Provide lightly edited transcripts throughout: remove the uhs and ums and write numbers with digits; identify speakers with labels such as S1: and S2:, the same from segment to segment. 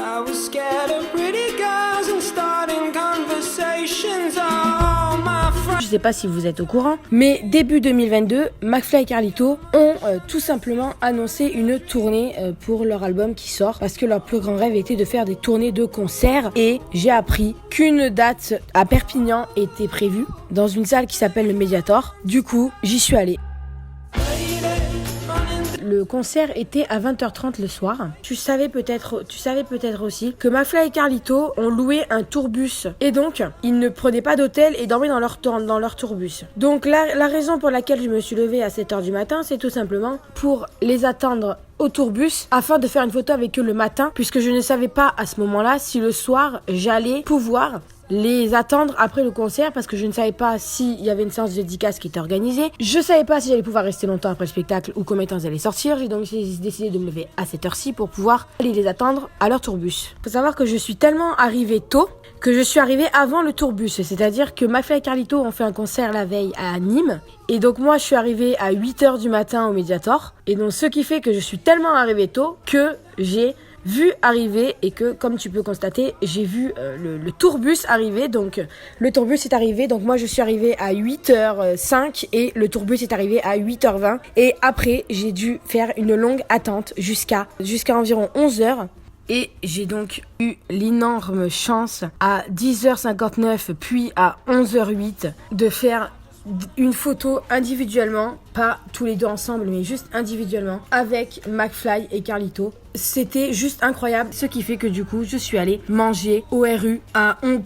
S1: I was scared of pretty girls and starting conversations. Oh, my friend.
S2: Je sais pas si vous êtes au courant, mais début 2022, McFly et Carlito ont tout simplement annoncé une tournée pour leur album qui sort, parce que leur plus grand rêve était de faire des tournées de concerts, et j'ai appris qu'une date à Perpignan était prévue dans une salle qui s'appelle le Mediator. Du coup, j'y suis allée. Le concert était à 20h30 le soir. Tu savais peut-être aussi que McFly et Carlito ont loué un tourbus. Et donc, ils ne prenaient pas d'hôtel et dormaient dans leur tourbus. Donc, la raison pour laquelle je me suis levée à 7h du matin, c'est tout simplement pour les attendre au tourbus afin de faire une photo avec eux le matin, puisque je ne savais pas à ce moment-là si le soir, j'allais pouvoir les attendre après le concert, parce que je ne savais pas s'il y avait une séance de dédicace qui était organisée. Je savais pas si j'allais pouvoir rester longtemps après le spectacle ou combien de temps ils allaient sortir. J'ai donc décidé de me lever à cette heure-ci pour pouvoir aller les attendre à leur tourbus. Faut savoir que je suis tellement arrivée tôt que je suis arrivée avant le tourbus, c'est-à-dire que McFly et Carlito ont fait un concert la veille à Nîmes, et donc moi je suis arrivée à 8h du matin au Mediator, et donc ce qui fait que je suis tellement arrivée tôt que j'ai vu arriver, et que comme tu peux constater, j'ai vu le tourbus arriver. Donc le tourbus est arrivé, donc moi je suis arrivée à 8h05 et le tourbus est arrivé à 8h20, et après j'ai dû faire une longue attente jusqu'à environ 11h. Et j'ai donc eu l'énorme chance à 10h59 puis à 11h08 de faire une photo individuellement, pas tous les deux ensemble, mais juste individuellement, avec McFly et Carlito. C'était juste incroyable, ce qui fait que du coup, je suis allée manger au RU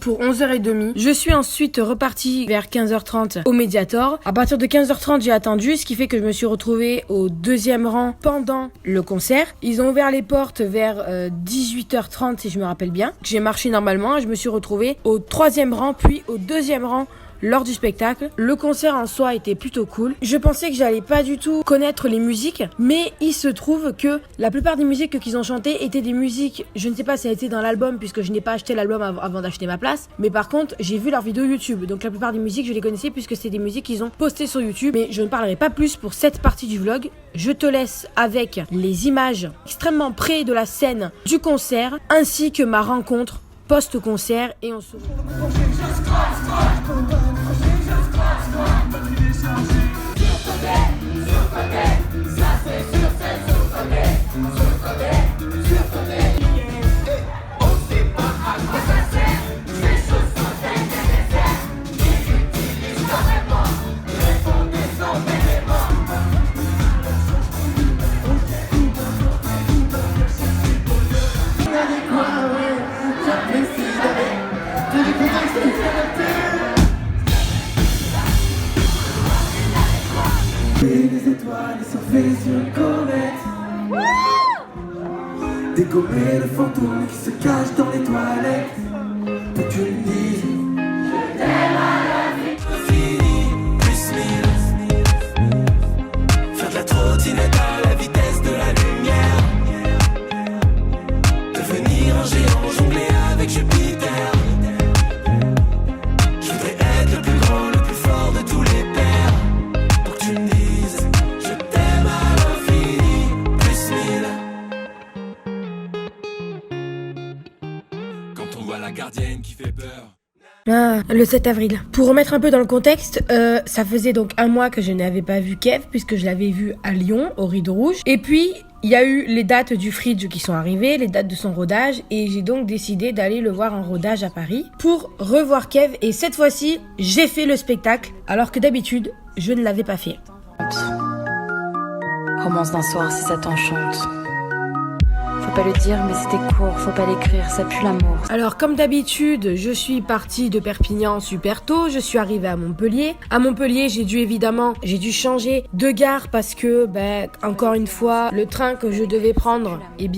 S2: pour 11h30. Je suis ensuite repartie vers 15h30 au Mediator. À partir de 15h30, j'ai attendu, ce qui fait que je me suis retrouvée au deuxième rang pendant le concert. Ils ont ouvert les portes vers 18h30, si je me rappelle bien. J'ai marché normalement et je me suis retrouvée au troisième rang, puis au deuxième rang lors du spectacle. Le concert en soi était plutôt cool. Je pensais que j'allais pas du tout connaître les musiques, mais il se trouve que la plupart des musiques qu'ils ont chantées étaient des musiques, je ne sais pas si ça a été dans l'album puisque je n'ai pas acheté l'album avant d'acheter ma place, mais par contre j'ai vu leurs vidéos YouTube, donc la plupart des musiques je les connaissais puisque c'est des musiques qu'ils ont postées sur YouTube, mais je ne parlerai pas plus pour cette partie du vlog. Je te laisse avec les images extrêmement près de la scène du concert, ainsi que ma rencontre post-concert, et on se retrouve.
S1: Les étoiles surfer sur une comète. Dégommer le fantôme qui se cache dans les toilettes. Pour que tu me dises je t'aime à la vie. Fini, plus mille. Faire de la trottinette à la vitesse de la lumière. Devenir un géant, jongler avec Jupiter. Je voudrais être le plus grand, le plus fort de tous les pères. Qui fait peur.
S2: Le 7 avril. Pour remettre un peu dans le contexte, ça faisait donc un mois que je n'avais pas vu Kev, puisque je l'avais vu à Lyon, au Rideau Rouge. Et puis, il y a eu les dates du Fridge qui sont arrivées, les dates de son rodage, et j'ai donc décidé d'aller le voir en rodage à Paris pour revoir Kev. Et cette fois-ci, j'ai fait le spectacle, alors que d'habitude, je ne l'avais pas fait.
S3: Romance d'un soir si ça t'enchante. Faut pas le dire, mais c'était court, faut pas l'écrire, ça pue l'amour.
S2: Alors, comme d'habitude, je suis partie de Perpignan super tôt, je suis arrivée à Montpellier. À Montpellier, j'ai dû changer de gare parce que, encore une fois, le train que je devais prendre, il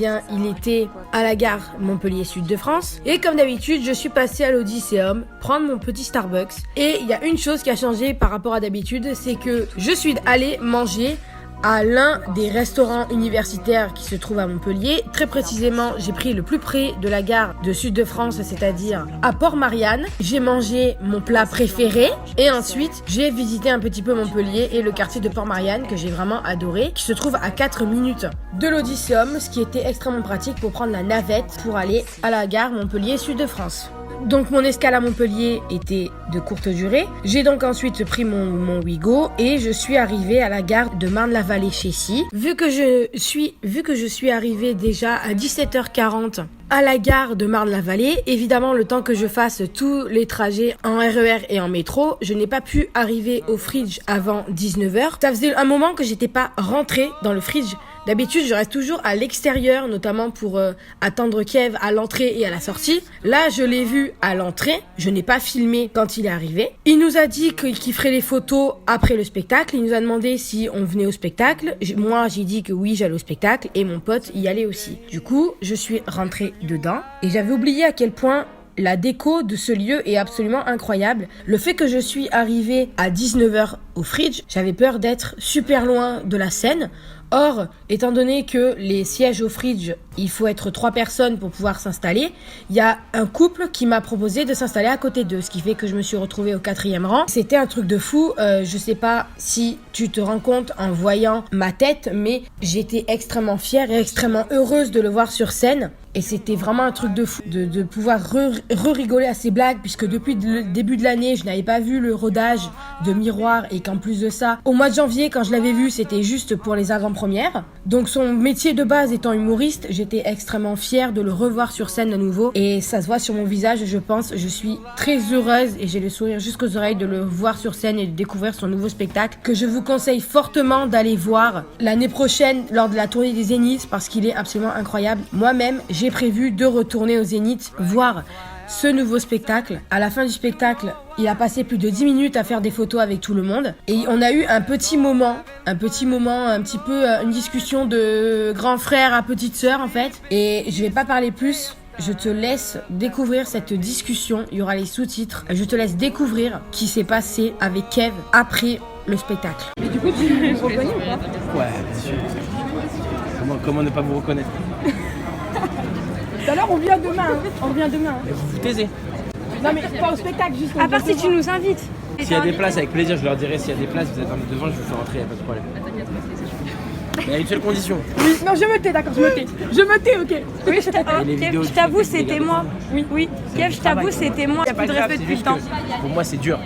S2: était à la gare Montpellier Sud de France. Et comme d'habitude, je suis passée à l'Odysseum prendre mon petit Starbucks. Et il y a une chose qui a changé par rapport à d'habitude, c'est que je suis allée manger à l'un des restaurants universitaires qui se trouve à Montpellier. Très précisément, j'ai pris le plus près de la gare de Sud de France, c'est-à-dire à Port-Marianne. J'ai mangé mon plat préféré et ensuite j'ai visité un petit peu Montpellier et le quartier de Port-Marianne que j'ai vraiment adoré, qui se trouve à 4 minutes de l'Odysseum, ce qui était extrêmement pratique pour prendre la navette pour aller à la gare Montpellier Sud de France. Donc mon escale à Montpellier était de courte durée. J'ai donc ensuite pris mon Ouigo et je suis arrivée à la gare de Marne-la-Vallée-Chessy. Vu que je suis arrivée déjà à 17h40 à la gare de Marne-la-Vallée, évidemment le temps que je fasse tous les trajets en RER et en métro, je n'ai pas pu arriver au Fridge avant 19h. Ça faisait un moment que j'étais pas rentrée dans le Fridge. D'habitude, je reste toujours à l'extérieur, notamment pour attendre Kev à l'entrée et à la sortie. Là, je l'ai vu à l'entrée. Je n'ai pas filmé quand il est arrivé. Il nous a dit qu'il ferait les photos après le spectacle. Il nous a demandé si on venait au spectacle. Moi, j'ai dit que oui, j'allais au spectacle et mon pote y allait aussi. Du coup, je suis rentrée dedans et j'avais oublié à quel point la déco de ce lieu est absolument incroyable. Le fait que je suis arrivée à 19h au Fridge, j'avais peur d'être super loin de la scène. Or, étant donné que les sièges au Fridge, il faut être 3 personnes pour pouvoir s'installer, il y a un couple qui m'a proposé de s'installer à côté d'eux, ce qui fait que je me suis retrouvée au 4e rang. C'était un truc de fou, je sais pas si tu te rends compte en voyant ma tête, mais j'étais extrêmement fière et extrêmement heureuse de le voir sur scène. Et c'était vraiment un truc de fou, de pouvoir rigoler à ces blagues, puisque depuis le début de l'année, je n'avais pas vu le rodage de Miroir, et qu'en plus de ça, au mois de janvier, quand je l'avais vu, c'était juste pour les avant-premières. Donc son métier de base étant humoriste, j'étais extrêmement fière de le revoir sur scène à nouveau, et ça se voit sur mon visage, je pense. Je suis très heureuse, et j'ai le sourire jusqu'aux oreilles de le voir sur scène et de découvrir son nouveau spectacle, que je vous conseille fortement d'aller voir l'année prochaine lors de la tournée des Zéniths, parce qu'il est absolument incroyable. Moi-même, j'ai prévu de retourner au Zénith voir ce nouveau spectacle. À la fin du spectacle, il a passé plus de 10 minutes à faire des photos avec tout le monde. Et on a eu un petit moment, un petit peu une discussion de grand frère à petite sœur en fait. Et je vais pas parler plus. Je te laisse découvrir cette discussion. Il y aura les sous-titres. Je te laisse découvrir ce qui s'est passé avec Kev après le spectacle.
S4: Mais du coup, tu me reconnais ou pas?
S5: Ouais, bien sûr. Comment ne pas vous reconnaître?
S4: Tout à l'heure, on vient demain. On revient demain.
S5: Mais vous vous taisez.
S4: Non, mais pas au spectacle, juste.
S6: À part si tu nous invites.
S5: S'il y a des places, avec plaisir, je leur dirai. S'il y a des places, vous attendez devant, je vous fais rentrer, y a pas de problème. Mais il y a une seule condition.
S4: Oui, non, je me tais, d'accord, je me tais. Je me tais, ok.
S6: Oui, Kev, je t'avoue, c'était moi. Oui, Kev, je t'avoue,
S5: travail.
S6: c'était moi. Il n'y a plus de respect
S5: C'est
S6: depuis le
S5: juste
S6: temps.
S5: que pour moi, c'est dur.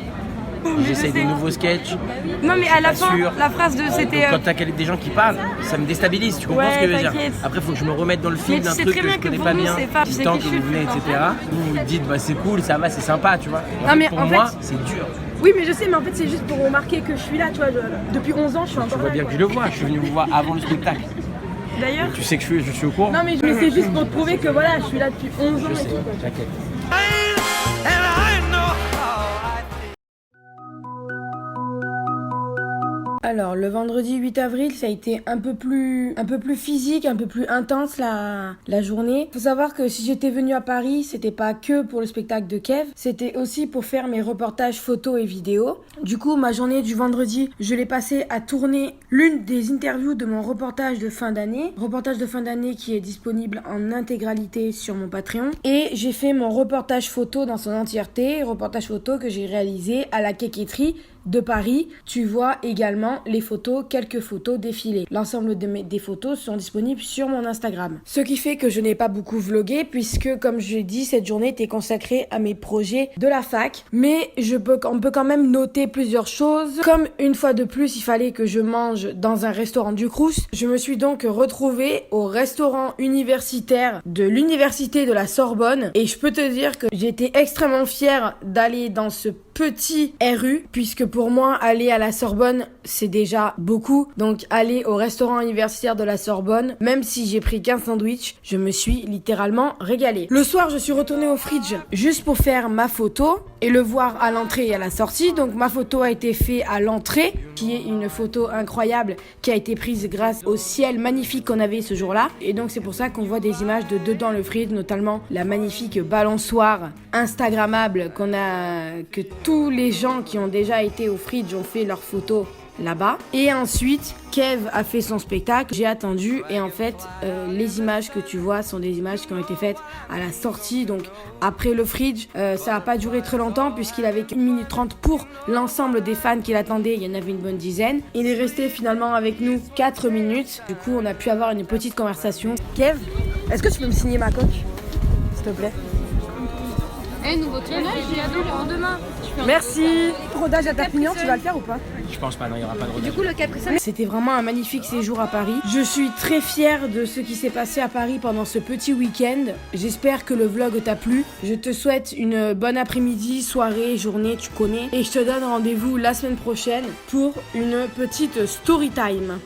S5: J'essaye des nouveaux sketchs.
S6: Non, mais à la
S5: pas
S6: fin,
S5: sûr.
S6: la phrase de c'était.
S5: Donc, quand t'as des gens qui parlent, ça me déstabilise. Tu comprends
S6: Ouais,
S5: ce que je veux dire?
S6: t'inquiète.
S5: Après, il faut que je me remette dans le film
S6: Mais tu
S5: d'un
S6: sais
S5: truc
S6: très
S5: que
S6: bien
S5: je
S6: que
S5: connais
S6: pour
S5: pas
S6: nous,
S5: bien.
S6: c'est pas-
S5: Du
S6: c'est
S5: temps
S6: qui
S5: que
S6: je
S5: vous
S6: suis.
S5: venez, etc. Vous vous dites, bah, c'est cool, ça va, c'est sympa, tu vois.
S4: Non, mais
S5: pour
S4: en
S5: moi,
S4: fait-
S5: c'est dur.
S4: Oui, mais je sais, mais en fait, c'est juste pour remarquer que je suis là, tu vois. Depuis 11 ans, je suis
S5: Tu
S4: encore
S5: vois
S4: là.
S5: bien
S4: quoi.
S5: que je le vois. Je suis venu vous voir avant le spectacle.
S6: D'ailleurs,
S5: Tu sais que je suis au courant.
S4: Non, mais c'est juste pour te prouver que voilà, je suis là depuis 11 ans
S5: Je
S4: et
S5: sais,
S4: tout. quoi.
S5: t'inquiète.
S1: And I know how I
S2: Alors, le vendredi 8 avril, ça a été un peu plus physique, un peu plus intense la journée. Faut savoir que si j'étais venue à Paris, c'était pas que pour le spectacle de Kev, c'était aussi pour faire mes reportages photos et vidéos. Du coup, ma journée du vendredi, je l'ai passée à tourner l'une des interviews de mon reportage de fin d'année. Reportage de fin d'année qui est disponible en intégralité sur mon Patreon. Et j'ai fait mon reportage photo dans son entièreté, reportage photo que j'ai réalisé à la Quéqueterie de Paris. Tu vois également les photos, quelques photos défilées. L'ensemble des photos sont disponibles sur mon Instagram. Ce qui fait que je n'ai pas beaucoup vlogué puisque, comme je l'ai dit, cette journée était consacrée à mes projets de la fac. Mais on peut quand même noter plusieurs choses. Comme une fois de plus, il fallait que je mange dans un restaurant du Crous. Je me suis donc retrouvée au restaurant universitaire de l'université de la Sorbonne. Et je peux te dire que j'étais extrêmement fière d'aller dans ce petit RU, puisque pour moi, aller à la Sorbonne, c'est déjà beaucoup. Donc, aller au restaurant universitaire de la Sorbonne, même si j'ai pris qu'un sandwich, je me suis littéralement régalée. Le soir, je suis retournée au Fridge juste pour faire ma photo et le voir à l'entrée et à la sortie. Donc, ma photo a été faite à l'entrée, qui est une photo incroyable qui a été prise grâce au ciel magnifique qu'on avait ce jour-là. Et donc, c'est pour ça qu'on voit des images de dedans le Fridge, notamment la magnifique balançoire instagrammable que tous les gens qui ont déjà été au Fridge ont fait leurs photos là-bas. Et ensuite, Kev a fait son spectacle, j'ai attendu et en fait, les images que tu vois sont des images qui ont été faites à la sortie, donc après le Fridge. Ça n'a pas duré très longtemps puisqu'il avait 1 minute 30 pour l'ensemble des fans qui l'attendaient, il y en avait une bonne dizaine. Il est resté finalement avec nous 4 minutes, du coup on a pu avoir une petite conversation. Kev, est-ce que tu peux me signer ma coque, s'il te plaît?
S6: Nouveau tournage, j'ai hâte pour demain.
S2: Merci. Rodage à Perpignan, tu vas le faire ou pas?
S5: Je pense pas, non, il y aura pas de rodage.
S6: Du coup, le Capricène.
S2: C'était vraiment un magnifique séjour à Paris. Je suis très fière de ce qui s'est passé à Paris pendant ce petit week-end. J'espère que le vlog t'a plu. Je te souhaite une bonne après-midi, soirée, journée, tu connais. Et je te donne rendez-vous la semaine prochaine pour une petite story time.